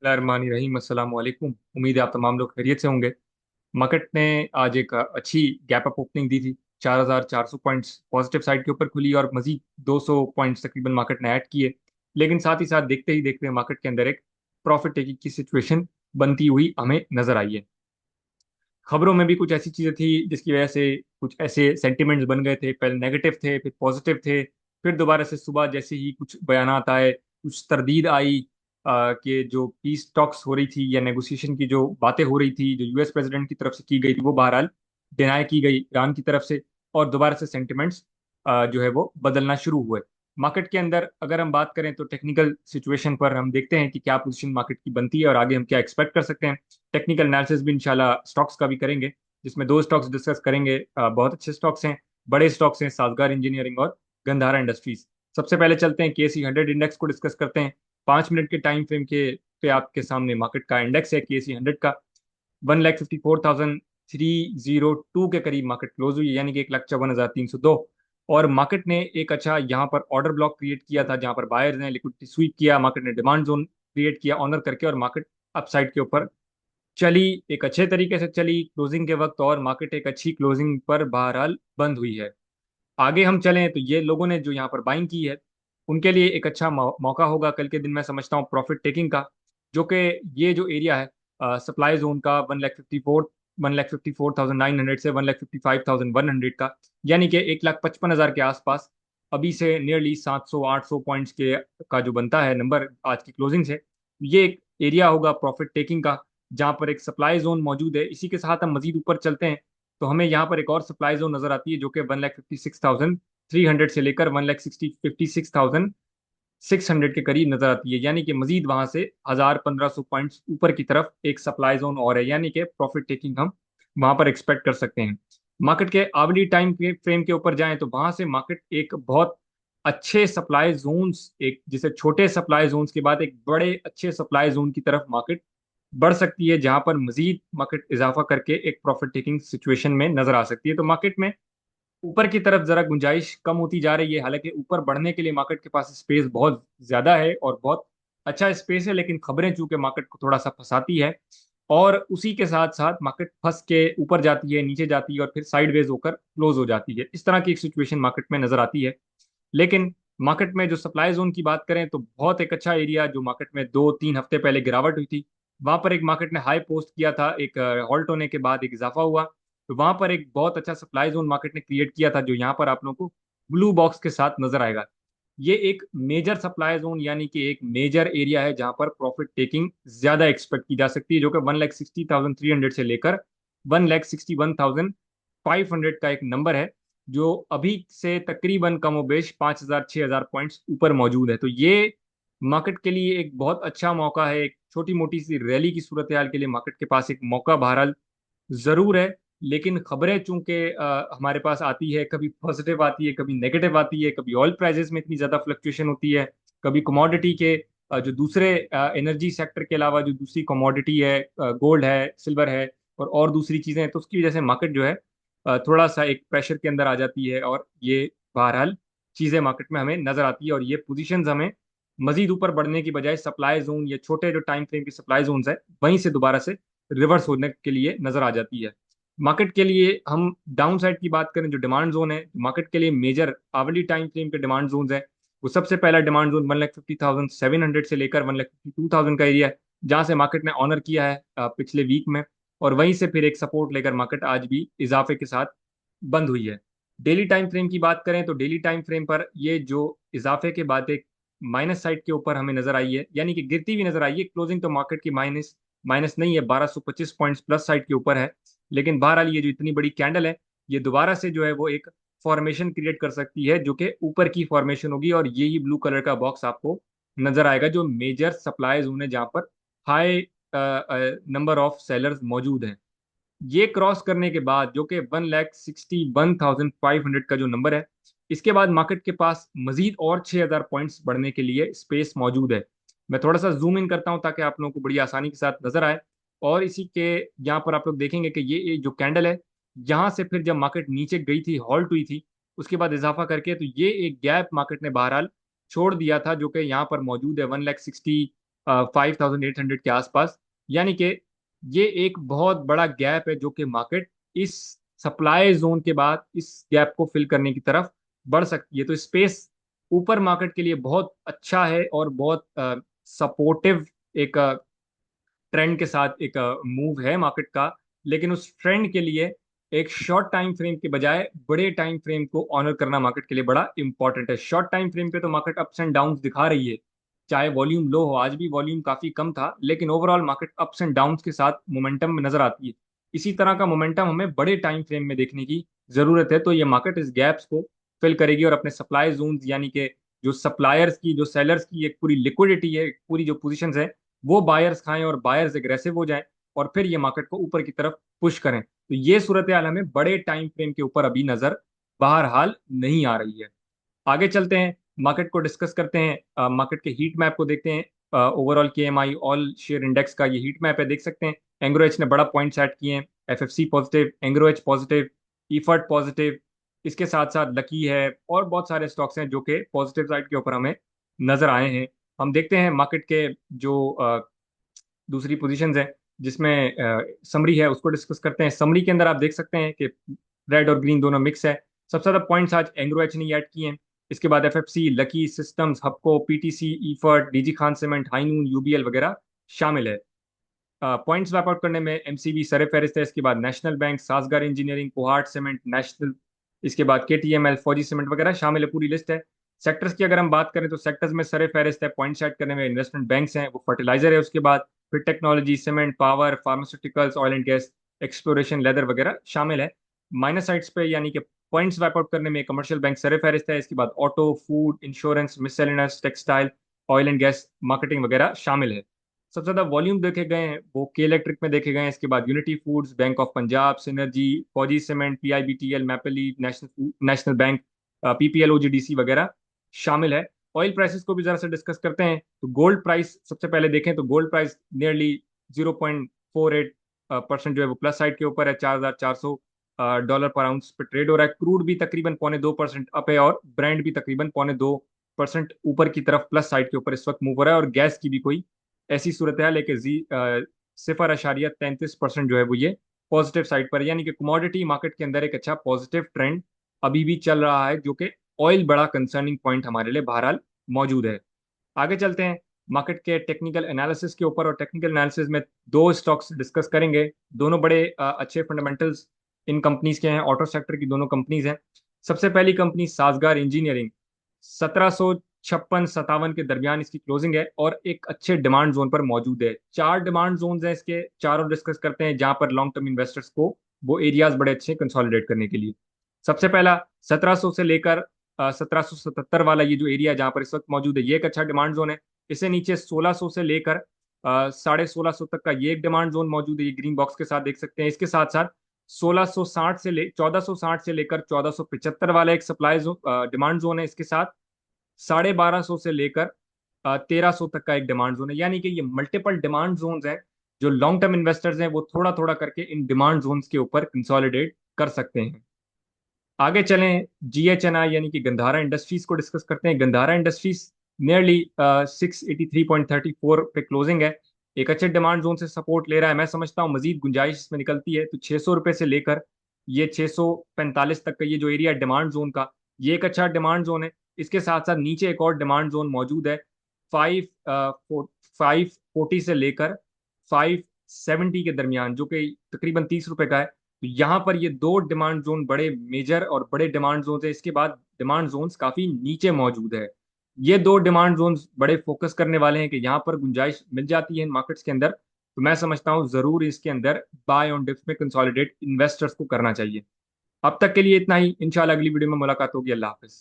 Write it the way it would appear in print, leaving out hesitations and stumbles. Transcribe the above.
रहीम अस्सलाम वालेकुम। उम्मीद है आप तमाम लोग खैरियत से होंगे। मार्केट ने आज एक अच्छी गैप अप ओपनिंग दी थी। 4,400 पॉइंट्स पॉजिटिव साइड के ऊपर खुली और मजीद 200 पॉइंट्स तकरीबन मार्केट ने ऐड किए। लेकिन साथ ही साथ देखते ही देखते मार्केट के अंदर एक प्रॉफिट टेकिंग की सिचुएशन बनती हुई हमें नजर आई है। खबरों में भी कुछ ऐसी चीजें थी जिसकी वजह से कुछ ऐसे सेंटिमेंट्स बन गए थे, पहले नेगेटिव थे फिर पॉजिटिव थे। फिर दोबारा से सुबह जैसे ही कुछ बयानात आए, कुछ तरदीद आई कि जो पीस टॉक्स हो रही थी या नेगोशिएशन की जो बातें हो रही थी जो यूएस प्रेसिडेंट की तरफ से की गई थी वो बहरहाल डिनाई की गई ईरान की तरफ से। और दोबारा से सेंटिमेंट्स जो है वो बदलना शुरू हुए। मार्केट के अंदर अगर हम बात करें तो टेक्निकल सिचुएशन पर हम देखते हैं कि क्या पोजीशन मार्केट की बनती है और आगे हम क्या एक्सपेक्ट कर सकते हैं। टेक्निकल एनालिसिस भी इंशाल्लाह स्टॉक्स का भी करेंगे, जिसमें दो स्टॉक्स डिस्कस करेंगे। बहुत अच्छे स्टॉक्स हैं, बड़े स्टॉक्स हैं, साजगार इंजीनियरिंग और गंधारा इंडस्ट्रीज। सबसे पहले चलते हैं KC 100 इंडेक्स को डिस्कस करते हैं। 5 मिनट के टाइम फ्रेम के पे आपके सामने मार्केट का इंडेक्स है KC 100 का। 1,54,302 के करीब मार्केट क्लोज हुई है, यानी कि 1,54,302। और मार्केट ने एक अच्छा यहाँ पर ऑर्डर ब्लॉक क्रिएट किया था जहां पर बायर्स ने लिक्विडिटी स्वीप किया, मार्केट ने डिमांड जोन क्रिएट किया ऑनर करके, और मार्केट अपसाइड के ऊपर चली, एक अच्छे तरीके से चली क्लोजिंग के वक्त, और मार्केट एक अच्छी क्लोजिंग पर बहरहाल बंद हुई है। आगे हम चलें तो ये लोगों ने जो यहाँ पर बाइंग की है उनके लिए एक अच्छा मौका होगा कल के दिन, मैं समझता हूँ प्रॉफिट टेकिंग का। जो कि ये जो एरिया है सप्लाई जोन का 1,54,900 से 1,55,100 का, यानी कि 1,55,000 के आसपास, अभी से नियरली 700-800 पॉइंट्स के का जो बनता है नंबर आज की क्लोजिंग से, ये एक एरिया होगा प्रॉफिट टेकिंग का जहाँ पर एक सप्लाई जोन मौजूद है। इसी के साथ हम मजीद ऊपर चलते हैं तो हमें यहाँ पर एक और सप्लाई जोन नजर आती है जो कि 1,56,300 से लेकर 1,56,600 के करीब नजर आती है, यानी कि मजीद वहां से 1,000-1,500 पॉइंट्स ऊपर की तरफ एक सप्लाई जोन और है, यानी कि प्रॉफिट टेकिंग हम वहां पर एक्सपेक्ट कर सकते हैं। मार्केट के आवली टाइम फ्रेम के ऊपर जाएं तो वहां से मार्केट एक बहुत अच्छे सप्लाई जोन्स, एक जिसे छोटे सप्लाई जोन्स के बाद एक बड़े अच्छे सप्लाई जोन की तरफ मार्केट बढ़ सकती है, जहां पर मजीद मार्केट इजाफा करके एक प्रॉफिट टेकिंग सिचुएशन में नजर आ सकती है। तो मार्केट में ऊपर की तरफ जरा गुंजाइश कम होती जा रही है, हालांकि ऊपर बढ़ने के लिए मार्केट के पास स्पेस बहुत ज्यादा है और बहुत अच्छा स्पेस है, लेकिन खबरें चूंकि मार्केट को थोड़ा सा फंसाती है और उसी के साथ साथ मार्केट फंस के ऊपर जाती है, नीचे जाती है और फिर साइडवेज होकर क्लोज हो जाती है। इस तरह की एक सिचुएशन मार्केट में नजर आती है। लेकिन मार्केट में जो सप्लाई जोन की बात करें तो बहुत एक अच्छा एरिया जो मार्केट में 2-3 हफ्ते पहले गिरावट हुई थी, वहां पर एक मार्केट ने हाई पोस्ट किया था, एक हॉल्ट होने के बाद एक इजाफा हुआ, तो वहां पर एक बहुत अच्छा सप्लाई जोन मार्केट ने क्रिएट किया था जो यहाँ पर आप लोगों को ब्लू बॉक्स के साथ नजर आएगा। ये एक मेजर सप्लाई जोन यानी कि एक मेजर एरिया है जहां पर प्रॉफिट टेकिंग ज्यादा एक्सपेक्ट की जा सकती है, जो कि 1,60,300 से लेकर 1,61,500 का एक नंबर है, जो अभी से तकरीबन कमोबेश 5,000-6,000 पॉइंट्स ऊपर मौजूद है। तो ये मार्केट के लिए एक बहुत अच्छा मौका है, एक छोटी मोटी सी रैली की सूरत हाल के लिए मार्केट के पास एक मौका बहरहाल जरूर है। लेकिन खबरें चूंकि हमारे पास आती है, कभी पॉजिटिव आती है कभी नेगेटिव आती है, कभी ऑयल प्राइसेस में इतनी ज्यादा फ्लक्चुएशन होती है, कभी कमोडिटी के जो दूसरे एनर्जी सेक्टर के अलावा जो दूसरी कमोडिटी है, गोल्ड है, सिल्वर है और दूसरी चीजें हैं, तो उसकी वजह से मार्केट जो है थोड़ा सा एक प्रेशर के अंदर आ जाती है, और ये बहरहाल चीजें मार्केट में हमें नजर आती है। और ये पोजीशंस हमें मजीद ऊपर बढ़ने की बजाय सप्लाई जोन या छोटे जो टाइम फ्रेम की सप्लाई जोन है वहीं से दोबारा से रिवर्स होने के लिए नजर आ जाती है। मार्केट के लिए हम डाउन साइड की बात करें, जो डिमांड जोन है मार्केट के लिए मेजर आवली टाइम फ्रेम के डिमांड जोन है, वो सबसे पहला डिमांड जोन 1,50,700 से लेकर 1,52,000 का एरिया है, जहां से मार्केट ने ऑनर किया है पिछले वीक में, और वहीं से फिर एक सपोर्ट लेकर मार्केट आज भी इजाफे के साथ बंद हुई है। डेली टाइम फ्रेम की बात करें तो डेली टाइम फ्रेम पर ये जो इजाफे के बाद एक माइनस साइड के ऊपर हमें नजर आई है, यानी कि गिरती हुई नजर आई है। क्लोजिंग तो मार्केट की माइनस माइनस नहीं है, 1,225 पॉइंट्स प्लस साइड के ऊपर है, लेकिन बहरहाल ये जो इतनी बड़ी कैंडल है ये दोबारा से जो है वो एक फॉर्मेशन क्रिएट कर सकती है जो कि ऊपर की फॉर्मेशन होगी, और यही ब्लू कलर का बॉक्स आपको नजर आएगा जो मेजर सप्लाई जोन है जहां पर हाई नंबर ऑफ सेलर्स मौजूद हैं। ये क्रॉस करने के बाद जो कि 1,61,500 का जो नंबर है, इसके बाद मार्केट के पास मजीद और 6,000 पॉइंट्स बढ़ने के लिए स्पेस मौजूद है। मैं थोड़ा सा जूम इन करता हूं ताकि आप लोगों को बड़ी आसानी के साथ नजर आए। और इसी के यहाँ पर आप लोग देखेंगे कि ये जो कैंडल है, यहाँ से फिर जब मार्केट नीचे गई थी, हॉल्ट हुई थी, उसके बाद इजाफा करके, तो ये एक गैप मार्केट ने बहरहाल छोड़ दिया था जो कि यहाँ पर मौजूद है 5800 के आसपास। यानी कि ये एक बहुत बड़ा गैप है जो कि मार्केट इस सप्लाई जोन के बाद इस गैप को फिल करने की तरफ बढ़ सकती है। तो स्पेस ऊपर मार्केट के लिए बहुत अच्छा है और बहुत सपोर्टिव एक ट्रेंड के साथ एक मूव है मार्केट का। लेकिन उस ट्रेंड के लिए एक शॉर्ट टाइम फ्रेम के बजाय बड़े टाइम फ्रेम को ऑनर करना मार्केट के लिए बड़ा इंपॉर्टेंट है। शॉर्ट टाइम फ्रेम पे तो मार्केट अप्स एंड डाउन्स दिखा रही है, चाहे वॉल्यूम लो हो। आज भी वॉल्यूम काफी कम था, लेकिन overall market ups and downs के साथ मोमेंटम में नजर आती है। इसी तरह का मोमेंटम हमें बड़े टाइम फ्रेम में देखने की जरूरत है। तो ये मार्केट इस गैप्स को फिल करेगी और अपने सप्लाई जोन्स, यानी कि जो सप्लायर्स की, जो सेलर्स की एक पूरी लिक्विडिटी है, पूरी जो पोजीशंस है, वो बायर्स खाएं और बायर्स एग्रेसिव हो जाएं और फिर ये मार्केट को ऊपर की तरफ पुश करें। तो ये सूरत हाल हमें बड़े टाइम फ्रेम के ऊपर अभी नजर बहरहाल नहीं आ रही है। आगे चलते हैं, मार्केट को डिस्कस करते हैं। मार्केट के हीट मैप को देखते हैं। Overall KMI all share index का ये हीट मैप है, देख सकते हैं। एंग्रो एच ने बड़ा पॉइंट सेट किए हैं। FFC positive, Engro H positive, Efert positive. इसके साथ साथ लकी है और बहुत सारे स्टॉक्स हैं जो कि पॉजिटिव साइड के ऊपर हमें नजर आए हैं। हम देखते हैं मार्केट के जो दूसरी पोजीशंस है जिसमें समरी है, उसको डिस्कस करते हैं। समरी के अंदर आप देख सकते हैं कि रेड और ग्रीन दोनों मिक्स है। सबसे ज्यादा पॉइंट्स आज एंग्रो एच ने ऐड किए हैं। इसके बाद FFC, Lucky Systems, Hubco, PTC, Efert, DG Khan Cement, Highnoon, UBL वगैरह शामिल है। पॉइंट्स स्वैप आउट करने में MCB सरे फहरिस्त है। इसके बाद नेशनल बैंक, सासगार इंजीनियरिंग, कोहाट सीमेंट, नेशनल, इसके बाद KTML, फौजी सीमेंट वगैरह शामिल है। पूरी लिस्ट है। सेक्टर्स की अगर हम बात करें तो सेक्टर्स में सरे फहरिस्त है। पॉइंट सेट करने में इन्वेस्टमेंट बैंक्स हैं, वो फर्टिलाइजर है। उसके बाद फिर technology, cement, power, pharmaceuticals, oil and gas, exploration, leather वगैरह शामिल है। माइनस साइड्स पे यानी कि पॉइंट्स स्वैप आउट करने में कमर्शियल बैंक सरे फहरिस्त है। इसके बाद auto, food, insurance, miscellaneous, textile, oil and gas, marketing वगैरह शामिल है। सबसे ज्यादा वॉल्यूम देखे गए हैं वो के इलेक्ट्रिक में देखे गए हैं। इसके बाद Unity Foods, Bank of Punjab, Synergy, Fauji Cement, PIBTL, Maple, National National Bank, PPL, OGDC वगैरह शामिल है। ऑयल प्राइसेस को भी जरा से डिस्कस करते हैं। तो गोल्ड प्राइस सबसे पहले देखें तो गोल्ड प्राइस नियरली 0.48% जो है वो प्लस साइड के ऊपर है। 4400 डॉलर पर आउंस पे ट्रेड हो रहा है। क्रूड भी तकरीबन 0.25% अप है और ब्रांड भी तकरीबन 0.2% ऊपर की तरफ प्लस साइड के ऊपर इस वक्त मूव हो रहा है। और गैस की भी कोई ऐसी सूरत है, लेकिन 0.33% जो है वो ये पॉजिटिव साइड पर है। यानी कि कमोडिटी मार्केट के अंदर एक अच्छा पॉजिटिव ट्रेंड अभी भी चल रहा है, जो कि ऑयल बड़ा कंसर्निंग पॉइंट हमारे लिए बहरहाल मौजूद है। आगे चलते हैं मार्केट के टेक्निकल एनालिसिस के ऊपर, और टेक्निकल एनालिसिस में दो स्टॉक्स डिस्कस करेंगे। दोनों बड़े अच्छे फंडामेंटल्स इन कंपनीज के हैं, ऑटो सेक्टर की दोनों कंपनीज हैं। सबसे पहली कंपनी साजगार इंजीनियरिंग, 1756-57 के दरमियान इसकी क्लोजिंग है और एक अच्छे डिमांड जोन पर मौजूद है। चार डिमांड जोन हैं इसके, चारों डिस्कस करते हैं जहां पर लॉन्ग टर्म इन्वेस्टर्स को वो एरियाज बड़े अच्छे कंसोलिडेट करने के लिए। सबसे पहला 1700 से लेकर 1777 वाला ये जो एरिया जहां पर इस वक्त मौजूद है, ये एक अच्छा डिमांड जोन है। इससे नीचे 1600 से लेकर 1650 तक का ये एक डिमांड जोन मौजूद है, ये ग्रीन बॉक्स के साथ देख सकते हैं। इसके साथ साथ 1460 से लेकर 1475 वाला एक सप्लाई डिमांड जोन है। इसके साथ 1250 से लेकर 1300 तक का एक डिमांड जोन है। यानी कि ये मल्टीपल डिमांड जोन्स हैं। जो लॉन्ग टर्म इन्वेस्टर्स हैं वो थोड़ा थोड़ा करके इन डिमांड जोन्स के ऊपर कंसोलिडेट कर सकते हैं। आगे चलें, GHNI यानी कि गंधारा इंडस्ट्रीज को डिस्कस करते हैं। गंधारा इंडस्ट्रीज नियरली 683.34 पे क्लोजिंग है। एक अच्छे डिमांड जोन से सपोर्ट ले रहा है। मैं समझता हूँ मजीद गुंजाइश इसमें निकलती है, तो 600 रुपये से लेकर ये 645 तक का ये जो एरिया डिमांड जोन का, ये एक अच्छा डिमांड जोन है। इसके साथ साथ नीचे एक और डिमांड जोन मौजूद है, 540 से लेकर 570 के दरमियान, जो कि तकरीबन 30 रुपए का है। तो यहाँ पर ये दो डिमांड जोन बड़े मेजर और बड़े डिमांड जोन है। इसके बाद डिमांड जोन्स काफी नीचे मौजूद है। ये दो डिमांड जोन्स बड़े फोकस करने वाले हैं कि यहाँ पर गुंजाइश मिल जाती है इन मार्केट्स के अंदर। तो मैं समझता हूँ जरूर इसके अंदर बाय ऑन डिप्स में कंसोलिडेट इन्वेस्टर्स को करना चाहिए। अब तक के लिए इतना ही। इंशाल्लाह अगली वीडियो में मुलाकात होगी। अल्लाह हाफिज।